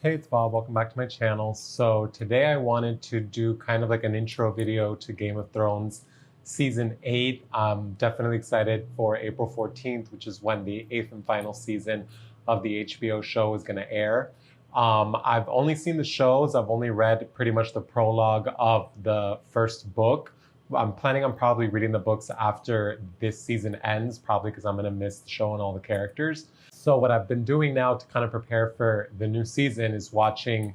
Hey, it's Bob. Welcome back to my channel. So today I wanted to do kind of like an intro video to Game of Thrones Season 8. I'm definitely excited for April 14th, which is when the 8th and final season of the HBO show is going to air. I've only seen the shows. I've only read pretty much the prologue of the first book. I'm planning on probably reading the books after this season ends, probably because I'm going to miss the show and all the characters. So what I've been doing now to kind of prepare for the new season is watching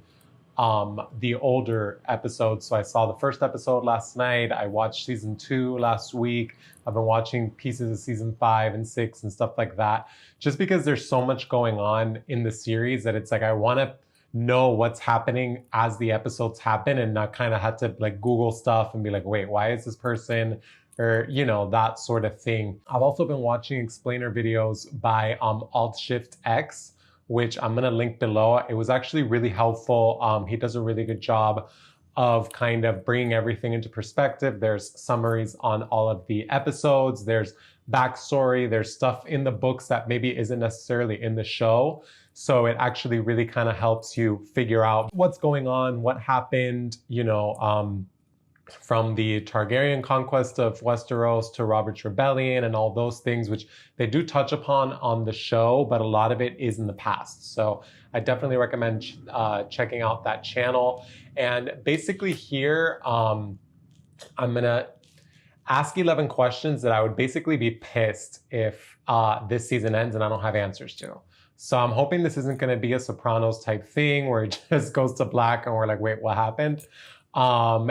the older episodes. So I saw the first episode last night. I watched season 2 last week. I've been watching pieces of season 5 and 6 and stuff like that, just because there's so much going on in the series that it's like I want to know what's happening as the episodes happen and not kind of have to like Google stuff and be like, wait, why is this person, or that sort of thing. I've also been watching explainer videos by Alt Shift X, which I'm gonna link below. It was actually really helpful. He does a really good job of kind of bringing everything into perspective. There's summaries on all of the episodes. There's backstory. There's stuff in the books that maybe isn't necessarily in the show. So it actually really kind of helps you figure out what's going on, what happened, from the Targaryen conquest of Westeros to Robert's Rebellion and all those things, which they do touch upon on the show, but a lot of it is in the past. So I definitely recommend checking out that channel. And basically here, I'm gonna ask 11 questions that I would basically be pissed if this season ends and I don't have answers to. So I'm hoping this isn't gonna be a Sopranos type thing where it just goes to black and we're like, wait, what happened? So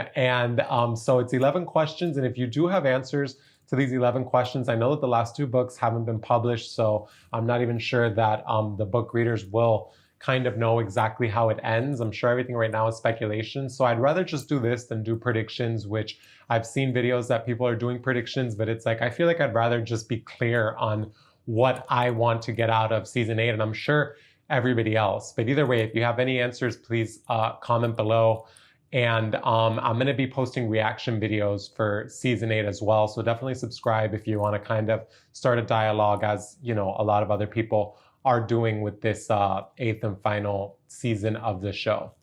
it's 11 questions. And if you do have answers to these 11 questions, I know that the last 2 books haven't been published, so I'm not even sure that the book readers will kind of know exactly how it ends. I'm sure everything right now is speculation. So I'd rather just do this than do predictions, which I've seen videos that people are doing predictions, but it's like, I feel like I'd rather just be clear on what I want to get out of season 8. And I'm sure everybody else, but either way, if you have any answers, please comment below. And I'm going to be posting reaction videos for season 8 as well. So definitely subscribe if you want to kind of start a dialogue, as a lot of other people are doing with this 8th and final season of the show.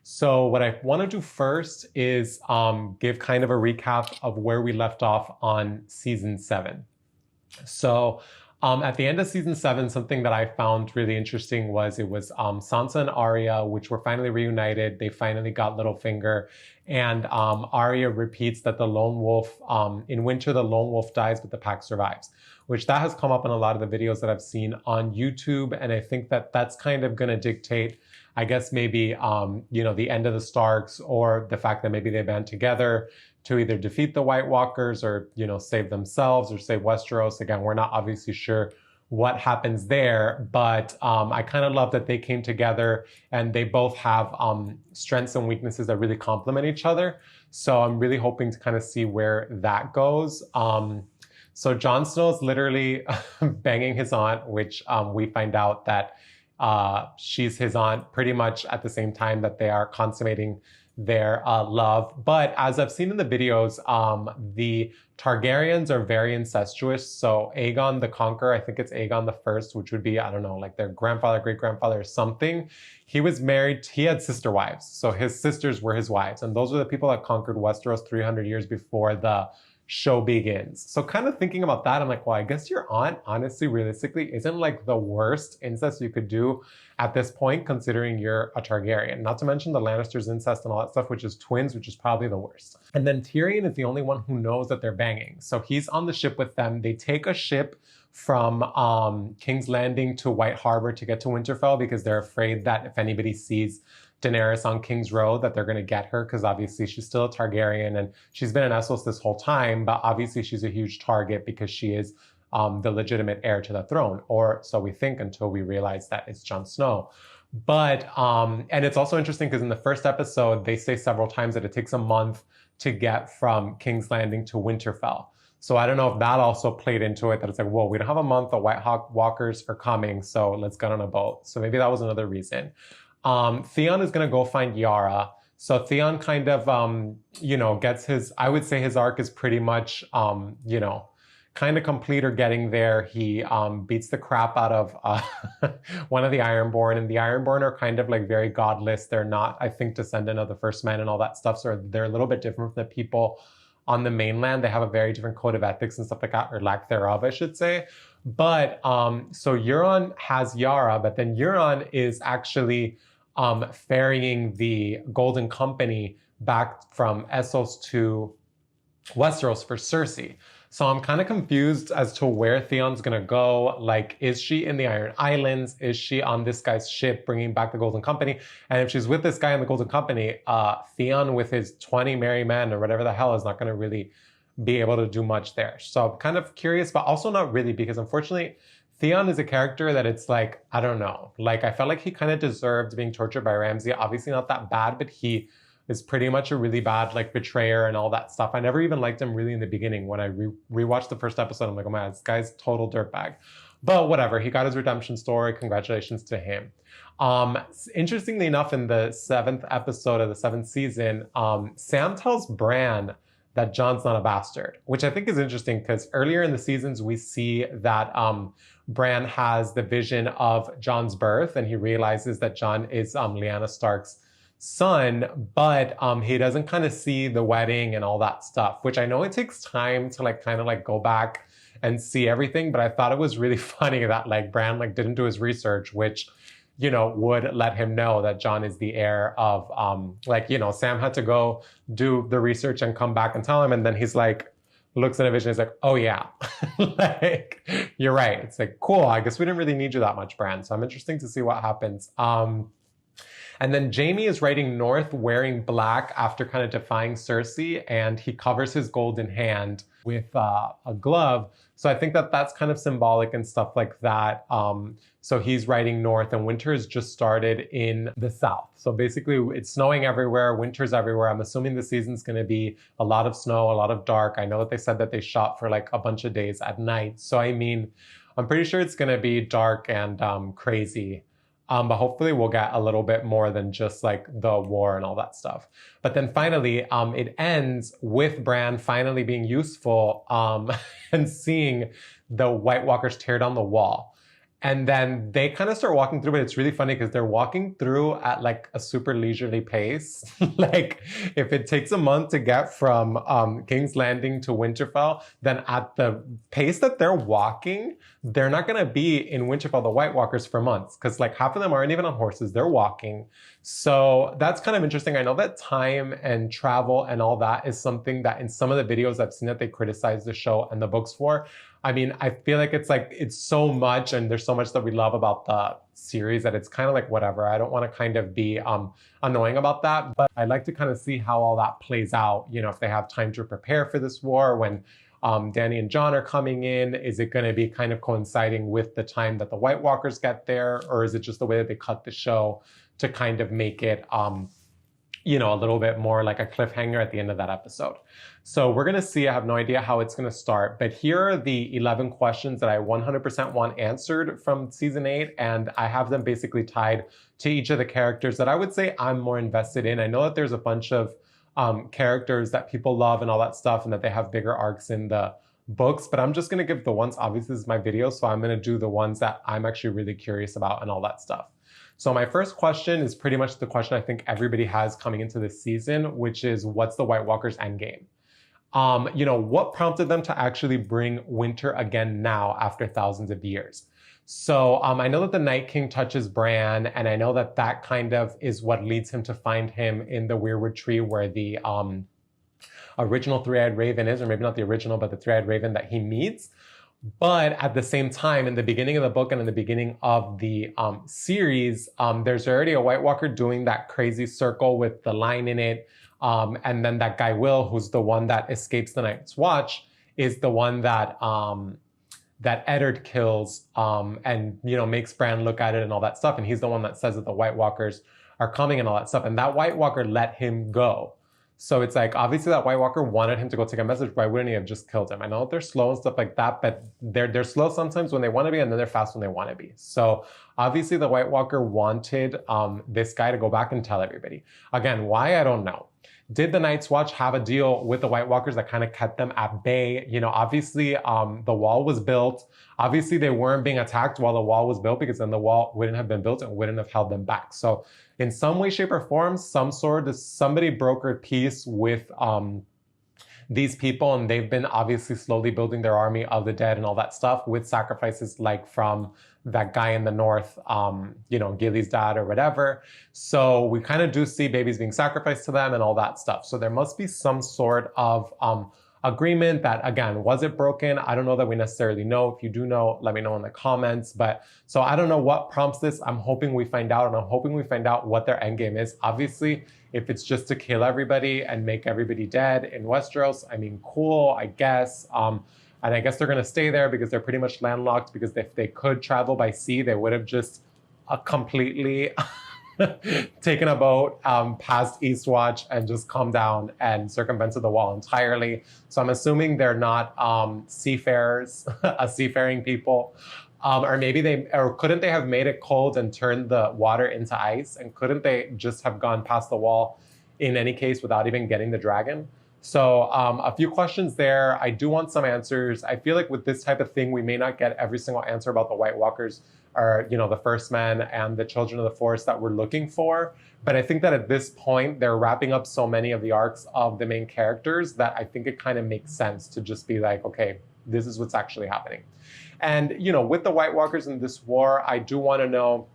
So what I want to do first is give kind of a recap of where we left off on season 7. So at the end of season 7, something that I found really interesting was Sansa and Arya, which were finally reunited. They finally got Littlefinger, and Arya repeats that the lone wolf, in winter, the lone wolf dies, but the pack survives, which that has come up in a lot of the videos that I've seen on YouTube. And I think that that's kind of going to dictate, I guess, maybe, the end of the Starks, or the fact that maybe they band together to either defeat the White Walkers or, save themselves or save Westeros. Again, we're not obviously sure what happens there, but I kind of love that they came together and they both have strengths and weaknesses that really complement each other. So I'm really hoping to kind of see where that goes. So Jon Snow is literally banging his aunt, which we find out that she's his aunt pretty much at the same time that they are consummating their love. But as I've seen in the videos, the Targaryens are very incestuous. So Aegon the Conqueror, I think it's Aegon the First, which would be, I don't know, like their grandfather, great-grandfather or something. He was married, he had sister wives. So his sisters were his wives. And those are the people that conquered Westeros 300 years before the show begins. So kind of thinking about that, I'm like, well, I guess your aunt, honestly, realistically, isn't like the worst incest you could do at this point, considering you're a Targaryen. Not to mention the Lannisters incest and all that stuff, which is twins, which is probably the worst. And then Tyrion is the only one who knows that they're banging. So he's on the ship with them. They take a ship from King's Landing to White Harbor to get to Winterfell because they're afraid that if anybody sees Daenerys on King's Road, that they're going to get her, because obviously she's still a Targaryen and she's been in Essos this whole time, but obviously she's a huge target because she is the legitimate heir to the throne, or so we think until we realize that it's Jon Snow. But, and it's also interesting because in the first episode, they say several times that it takes a month to get from King's Landing to Winterfell. So I don't know if that also played into it, that it's like, whoa, we don't have a month, the White Hawk Walkers are coming, so let's get on a boat. So maybe that was another reason. Theon is going to go find Yara. So Theon kind of, gets his, I would say his arc is pretty much, kind of complete or getting there. He beats the crap out of one of the Ironborn, and the Ironborn are kind of like very godless. They're not, I think, descendant of the first men and all that stuff, so they're a little bit different from the people on the mainland. They have a very different code of ethics and stuff like that, or lack thereof, I should say. But so Euron has Yara, but then Euron is actually ferrying the Golden Company back from Essos to Westeros for Cersei. So I'm kind of confused as to where Theon's gonna go. Like, is she in the Iron Islands? Is she on this guy's ship bringing back the Golden Company? And if she's with this guy in the Golden Company, Theon with his 20 merry men or whatever the hell is not gonna really be able to do much there. So I'm kind of curious, but also not really, because unfortunately, Theon is a character that it's like, I don't know. Like, I felt like he kind of deserved being tortured by Ramsay. Obviously not that bad, but he is pretty much a really bad like betrayer and all that stuff. I never even liked him really in the beginning. When I rewatched the first episode, I'm like, oh man, this guy's total dirtbag. But whatever, he got his redemption story. Congratulations to him. Interestingly enough, in the 7th episode of the 7th season, Sam tells Bran that Jon's not a bastard, which I think is interesting because earlier in the seasons, we see that Bran has the vision of Jon's birth, and he realizes that Jon is Lyanna Stark's son, but he doesn't kind of see the wedding and all that stuff, which I know it takes time to like kind of like go back and see everything, but I thought it was really funny that like Bran like didn't do his research, which, you know, would let him know that Jon is the heir of like, you know, Sam had to go do the research and come back and tell him, and then he's like looks in a vision, he's like, oh yeah, like you're right. It's like, cool, I guess we didn't really need you that much, Bran. So I'm interested to see what happens. And then Jaime is riding north wearing black after kind of defying Cersei, and he covers his golden hand with a glove. So I think that that's kind of symbolic and stuff like that. So he's riding north, and winter has just started in the south. So basically it's snowing everywhere, winter's everywhere. I'm assuming the season's gonna be a lot of snow, a lot of dark. I know that they said that they shot for like a bunch of days at night. So I mean, I'm pretty sure it's gonna be dark and crazy. But hopefully we'll get a little bit more than just like the war and all that stuff. But then finally, it ends with Bran finally being useful and seeing the White Walkers tear down the wall. And then they kind of start walking through, but it's really funny because they're walking through at like a super leisurely pace. Like if it takes a month to get from King's Landing to Winterfell, then at the pace that they're walking, they're not going to be in Winterfell, the White Walkers, for months, because like half of them aren't even on horses, they're walking. So that's kind of interesting. I know that time and travel and all that is something that in some of the videos I've seen that they criticize the show and the books for. I mean, I feel like it's so much, and there's so much that we love about the series that it's kind of like whatever. I don't want to kind of be annoying about that, but I'd like to kind of see how all that plays out. You know, if they have time to prepare for this war, when Dany and Jon are coming in, is it going to be kind of coinciding with the time that the White Walkers get there, or is it just the way that they cut the show to kind of make it you know, a little bit more like a cliffhanger at the end of that episode? So we're going to see. I have no idea how it's going to start, but here are the 11 questions that I 100% want answered from season 8. And I have them basically tied to each of the characters that I would say I'm more invested in. I know that there's a bunch of characters that people love and all that stuff, and that they have bigger arcs in the books, but I'm just going to give the ones, obviously this is my video, so I'm going to do the ones that I'm actually really curious about and all that stuff. So my first question is pretty much the question I think everybody has coming into this season, which is, what's the White Walkers' endgame? You know, what prompted them to actually bring winter again now after thousands of years? So I know that the Night King touches Bran, and I know that that kind of is what leads him to find him in the Weirwood Tree, where the original Three-Eyed Raven is, or maybe not the original, but the Three-Eyed Raven that he meets. But at the same time, in the beginning of the book and in the beginning of the series, there's already a White Walker doing that crazy circle with the line in it. And then that guy Will, who's the one that escapes the Night's Watch, is the one that that Eddard kills and, you know, makes Bran look at it and all that stuff. And he's the one that says that the White Walkers are coming and all that stuff. And that White Walker let him go. So it's like, obviously that White Walker wanted him to go take a message. Why wouldn't he have just killed him? I know they're slow and stuff like that, but they're slow sometimes when they want to be, and then they're fast when they want to be. So obviously the White Walker wanted this guy to go back and tell everybody. Again, why? I don't know. Did the Night's Watch have a deal with the White Walkers that kind of kept them at bay? You know, obviously the wall was built. Obviously they weren't being attacked while the wall was built, because then the wall wouldn't have been built and wouldn't have held them back. So in some way, shape, or form, somebody brokered peace with these people, and they've been obviously slowly building their army of the dead and all that stuff, with sacrifices like from that guy in the north, you know, Gilly's dad or whatever. So we kind of do see babies being sacrificed to them and all that stuff. So there must be some sort of agreement that, again, was it broken? I don't know that we necessarily know. If you do know, let me know in the comments. But so I don't know what prompts this. I'm hoping we find out, and I'm hoping we find out what their end game is. Obviously, if it's just to kill everybody and make everybody dead in Westeros, I mean, cool, I guess. And I guess they're going to stay there because they're pretty much landlocked, because if they could travel by sea, they would have just completely taken a boat past Eastwatch and just come down and circumvented the wall entirely. So I'm assuming they're not seafarers, seafaring people. Or maybe couldn't they have made it cold and turned the water into ice? And couldn't they just have gone past the wall in any case without even getting the dragon? So a few questions there. I do want some answers. I feel like with this type of thing, we may not get every single answer about the White Walkers, or, you know, the First Men and the Children of the Forest that we're looking for. But I think that at this point, they're wrapping up so many of the arcs of the main characters that I think it kind of makes sense to just be like, okay, this is what's actually happening. And, you know, with the White Walkers in this war, I do want to know,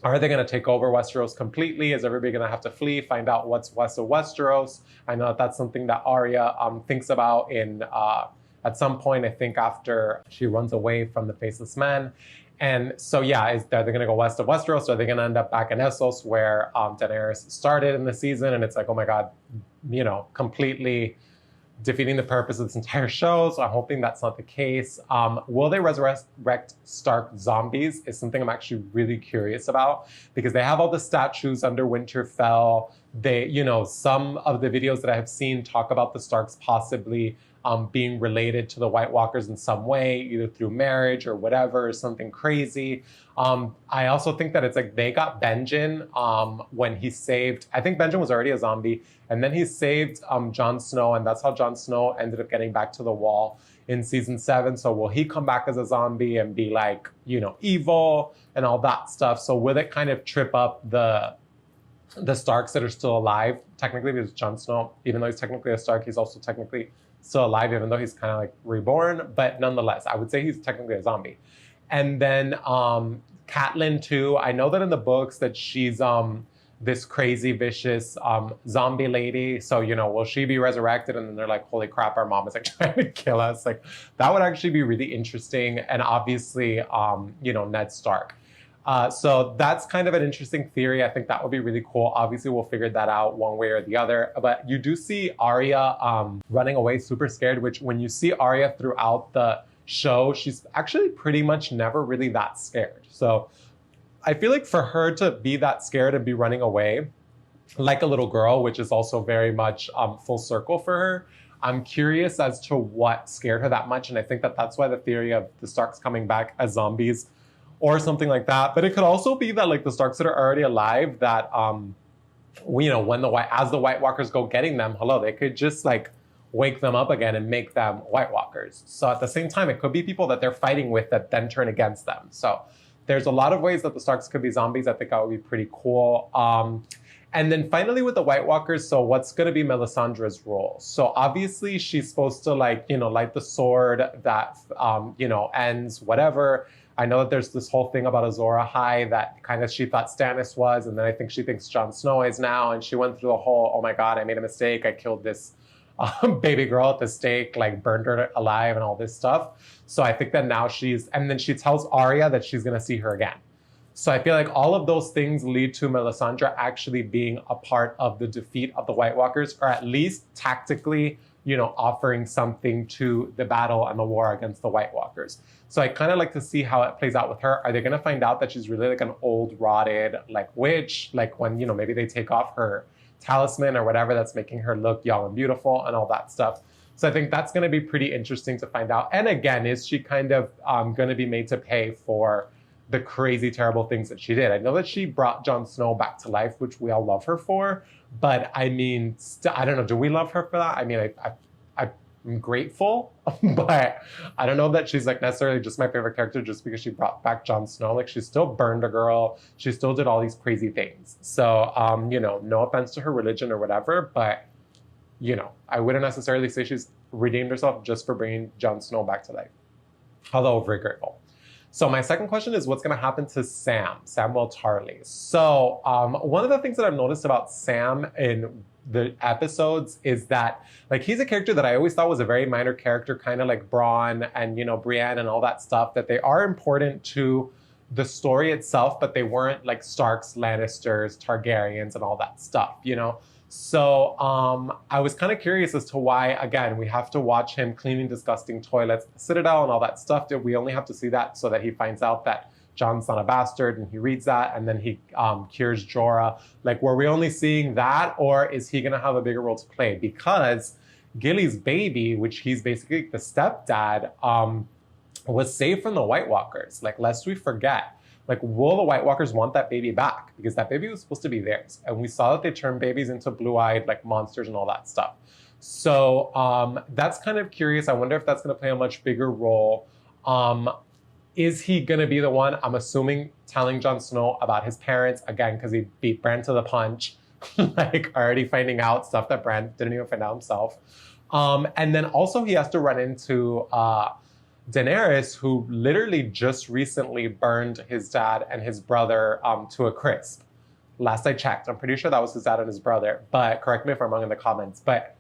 are they going to take over Westeros completely? Is everybody going to have to flee, find out what's west of Westeros? I know that that's something that Arya thinks about in at some point, I think after she runs away from the Faceless Men. And so, yeah, are they going to go west of Westeros? Or are they going to end up back in Essos, where Daenerys started in the season? And it's like, oh my God, you know, completely defeating the purpose of this entire show. So I'm hoping that's not the case. Will they resurrect Stark zombies is something I'm actually really curious about, because they have all the statues under Winterfell. They, you know, some of the videos that I have seen talk about the Starks possibly being related to the White Walkers in some way, either through marriage or whatever, or something crazy. I also think that it's like they got Benjen when he saved, I think Benjen was already a zombie, and then he saved Jon Snow, and that's how Jon Snow ended up getting back to the wall in season 7. So will he come back as a zombie and be like, you know, evil and all that stuff? So will it kind of trip up the Starks that are still alive? Technically, because Jon Snow, even though he's technically a Stark, he's also technically still alive, even though he's kind of like reborn. But nonetheless, I would say he's technically a zombie. And then Catelyn too. I know that in the books that she's this crazy, vicious zombie lady. So, you know, will she be resurrected? And then they're like, holy crap, our mom is like trying to kill us. Like, that would actually be really interesting. And obviously, you know, Ned Stark. So that's kind of an interesting theory. I think that would be really cool. Obviously, we'll figure that out one way or the other. But you do see Arya running away super scared, which when you see Arya throughout the show, she's actually pretty much never really that scared. So I feel like for her to be that scared and be running away like a little girl, which is also very much full circle for her, I'm curious as to what scared her that much. And I think that that's why the theory of the Starks coming back as zombies or something like that. But it could also be that like the Starks that are already alive, that you know, when as the White Walkers go getting them, hello, they could just like wake them up again and make them White Walkers. So at the same time, it could be people that they're fighting with that then turn against them. So there's a lot of ways that the Starks could be zombies. I think that would be pretty cool. And then finally with the White Walkers, so what's going to be Melisandre's role? So obviously she's supposed to like, you know, light the sword that, you know, ends whatever. I know that there's this whole thing about Azor Ahai that kind of she thought Stannis was, and then I think she thinks Jon Snow is now, and she went through the whole, oh my God, I made a mistake. I killed this baby girl at the stake, like burned her alive and all this stuff. So I think that now and then she tells Arya that she's going to see her again. So I feel like all of those things lead to Melisandre actually being a part of the defeat of the White Walkers, or at least tactically, you know, offering something to the battle and the war against the White Walkers. So I kind of like to see how it plays out with her. Are they going to find out that she's really like an old, rotted, like witch? Like when, you know, maybe they take off her talisman or whatever that's making her look young and beautiful and all that stuff. So I think that's going to be pretty interesting to find out. And again, is she kind of going to be made to pay for the crazy, terrible things that she did. I know that she brought Jon Snow back to life, which we all love her for, but I mean, I don't know, do we love her for that? I mean, I'm grateful, but I don't know that she's like necessarily just my favorite character just because she brought back Jon Snow. Like, she still burned a girl. She still did all these crazy things. So, you know, no offense to her religion or whatever, but, you know, I wouldn't necessarily say she's redeemed herself just for bringing Jon Snow back to life. Although very grateful. So my second question is, what's going to happen to Sam, Samwell Tarly? So one of the things that I've noticed about Sam in the episodes is that, like, he's a character that I always thought was a very minor character, kind of like Bronn and, you know, Brienne and all that stuff, that they are important to the story itself, but they weren't like Starks, Lannisters, Targaryens, and all that stuff, you know? So I was kind of curious as to why, again, we have to watch him cleaning disgusting toilets, the Citadel and all that stuff. We only have to see that so that he finds out that Jon's not a bastard, and he reads that, and then he cures Jorah. Like, were we only seeing that, or is he gonna have a bigger role to play? Because Gilly's baby, which he's basically the stepdad, was saved from the White Walkers. Like, lest we forget. Like, will the White Walkers want that baby back? Because that baby was supposed to be theirs. And we saw that they turned babies into blue-eyed, like, monsters and all that stuff. So that's kind of curious. I wonder if that's going to play a much bigger role. Is he going to be the one, I'm assuming, telling Jon Snow about his parents? Again, because he beat Bran to the punch. Like, already finding out stuff that Bran didn't even find out himself. And then also he has to run into Daenerys, who literally just recently burned his dad and his brother to a crisp. Last I checked, I'm pretty sure that was his dad and his brother, but correct me if I'm wrong in the comments. But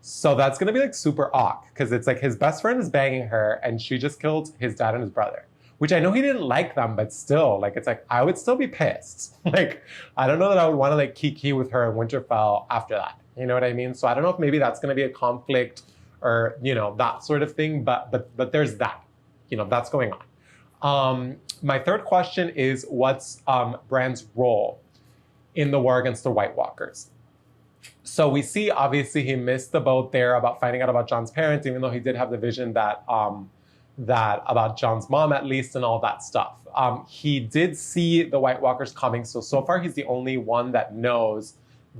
so that's gonna be like super awk, because it's like his best friend is banging her and she just killed his dad and his brother, which I know he didn't like them, but still, like, it's like, I would still be pissed. Like, I don't know that I would want to like kiki with her in Winterfell after that. You know what I mean? So I don't know if maybe that's gonna be a conflict or, you know, that sort of thing, but there's that, you know, that's going on. My third question is, what's Bran's role in the war against the White Walkers? So we see, obviously, he missed the boat there about finding out about Jon's parents, even though he did have the vision that about Jon's mom, at least, and all that stuff. He did see the White Walkers coming, so far he's the only one that knows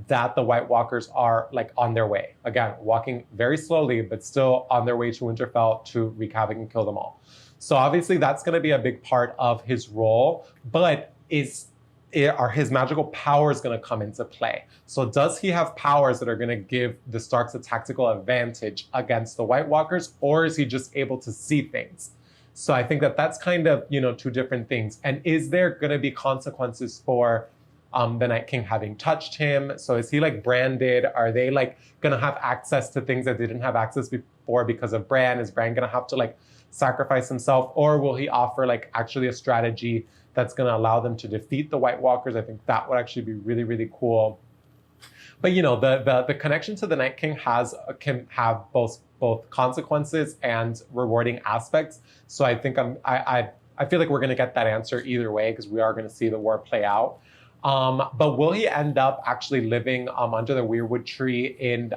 that the White Walkers are like on their way. Again, walking very slowly, but still on their way to Winterfell to wreak havoc and kill them all. So obviously that's going to be a big part of his role, but are his magical powers going to come into play? So does he have powers that are going to give the Starks a tactical advantage against the White Walkers, or is he just able to see things? So I think that that's kind of, you know, two different things. And is there going to be consequences for the Night King having touched him? So is he like branded? Are they like going to have access to things that they didn't have access before because of Bran? Is Bran going to have to like sacrifice himself, or will he offer like actually a strategy that's going to allow them to defeat the White Walkers? I think that would actually be really, really cool. But, you know, the connection to the Night King can have both consequences and rewarding aspects. So I think I feel like we're going to get that answer either way, because we are going to see the war play out. But will he end up actually living under the Weirwood tree in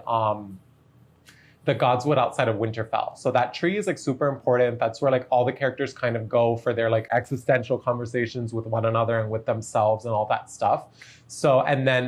the Godswood outside of Winterfell? So that tree is like super important. That's where like all the characters kind of go for their like existential conversations with one another and with themselves and all that stuff. So, and then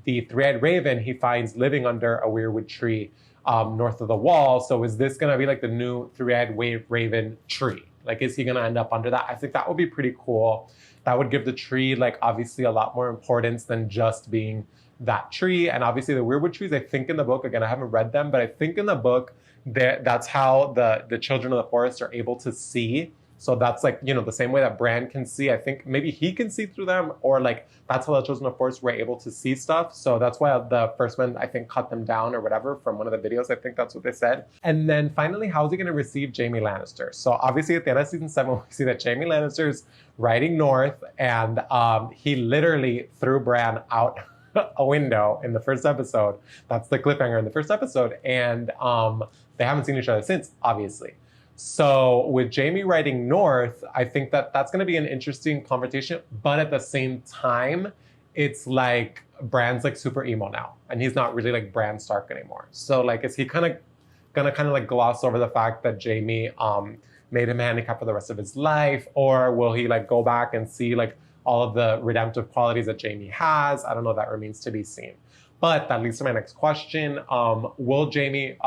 the Three-Eyed Raven he finds living under a Weirwood tree north of the Wall. So is this going to be like the new Three-Eyed Raven tree? Like, is he going to end up under that? I think that would be pretty cool. That would give the tree like obviously a lot more importance than just being that tree. And obviously the Weirwood trees, I think in the book, again, I haven't read them, but I think in the book that's how the children of the forest are able to see. So that's like, you know, the same way that Bran can see. I think maybe he can see through them, or like that's how the children of the forest were able to see stuff. So that's why the first one, I think, cut them down or whatever from one of the videos. I think that's what they said. And then finally, how is he going to receive Jaime Lannister? So obviously at the end of season 7, we see that Jaime Lannister's riding north, and he literally threw Bran out a window in the first episode. That's the cliffhanger in the first episode. And they haven't seen each other since, obviously. So with Jaime riding north, I think that that's going to be an interesting conversation. But at the same time, it's like Bran's like super emo now, and he's not really like Bran Stark anymore. So like, is he kind of gonna like gloss over the fact that Jaime made him handicapped for the rest of his life? Or will he like go back and see like all of the redemptive qualities that Jaime has? I don't know, that remains to be seen. But that leads to my next question. Will Jaime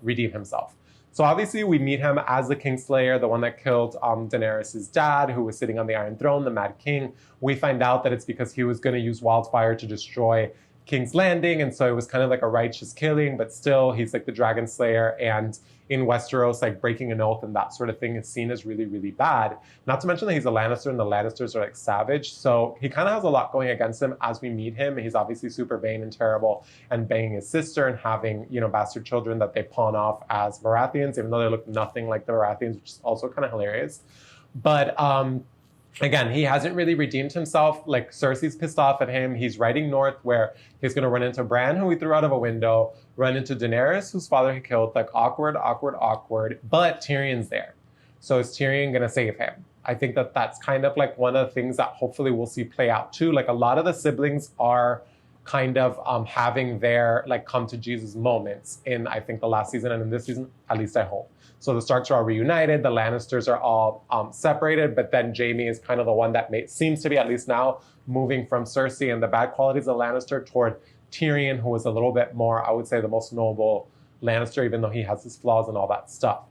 redeem himself? So obviously we meet him as the Kingslayer, the one that killed Daenerys' dad, who was sitting on the Iron Throne, the Mad King. We find out that it's because he was going to use wildfire to destroy King's Landing, and so it was kind of like a righteous killing, but still he's like the Dragon Slayer, and in Westeros, like breaking an oath and that sort of thing is seen as really, really bad. Not to mention that he's a Lannister and the Lannisters are like savage, so he kind of has a lot going against him as we meet him. He's obviously super vain and terrible and banging his sister and having, you know, bastard children that they pawn off as Baratheons, even though they look nothing like the Baratheons, which is also kind of hilarious. But again, he hasn't really redeemed himself. Like, Cersei's pissed off at him. He's riding north where he's going to run into Bran, who he threw out of a window, run into Daenerys, whose father he killed. Like, awkward. But Tyrion's there. So is Tyrion going to save him? I think that that's kind of like one of the things that hopefully we'll see play out too. Like, a lot of the siblings are kind of having their like come to Jesus moments in, I think, the last season and in this season, at least I hope. So the Starks are all reunited, the Lannisters are all separated, but then Jaime is kind of the one that seems to be, at least now, moving from Cersei and the bad qualities of Lannister toward Tyrion, who is a little bit more, I would say, the most noble Lannister, even though he has his flaws and all that stuff.